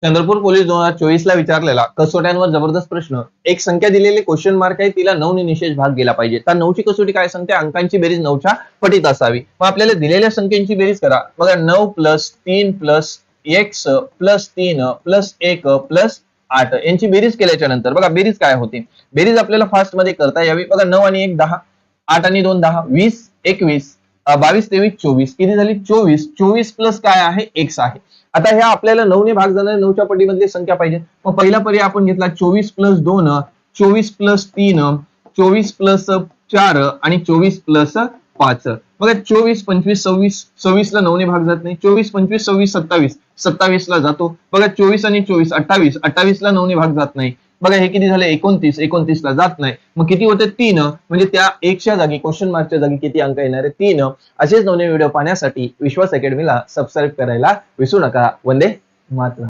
Chandrapur police 2024 ला विचारलेला कसोट्यांवर जबरदस्त प्रश्न. एक संख्या दिलेली क्वेश्चन मार्क आहे, तिला 9 ने निशेष भाग गेला पाहिजे. तर 9 ची कसोटी काय सांगते? अंकांची बेरीज 9च्या पटीत असावी. मग आपल्याला दिलेल्या संख्यांची बेरीज करा. बघा 9 plus 3 plus x plus 3 plus 1 plus 8 यांची बेरीज केल्याच्या नंतर बघा बेरीज काय होती. बेरीज आपल्याला फास्ट मध्ये करता यावी. बघा 9 आणि 1 10, 8 आणि 2 10, 20 21 22 23 24 किती झाली? 24. 24 प्लस काय आहे? x आहे. आता ह्या आपल्याला 9 ने भाग जाणाऱ्या 9च्या पटीमधली संख्या पाहिजे. मग पहिला पर्याय आपण घेतला 24 प्लस 2, 24 प्लस 3, 24 प्लस 4 आणि 24 प्लस 5. बघा 24 25 26, 26 ला 9 ने भाग जात नाही. 24 25 26 27, 27 ला जातो. बघा 24 आणि 24 28, 28 ला 9 ने भाग जात नाही. बघा हे किती झाले? 29, 29 ला जात नाही. मग किती होते? 3. म्हणजे त्या 1 च्या जागी क्वेश्चन मार्कच्या जागी किती अंक येणार आहे? 3. असेच नवीन व्हिडिओ पाहण्यासाठी विश्वास अकॅडमीला सबस्क्राईब करायला विसरू नका. वंदे मातरम.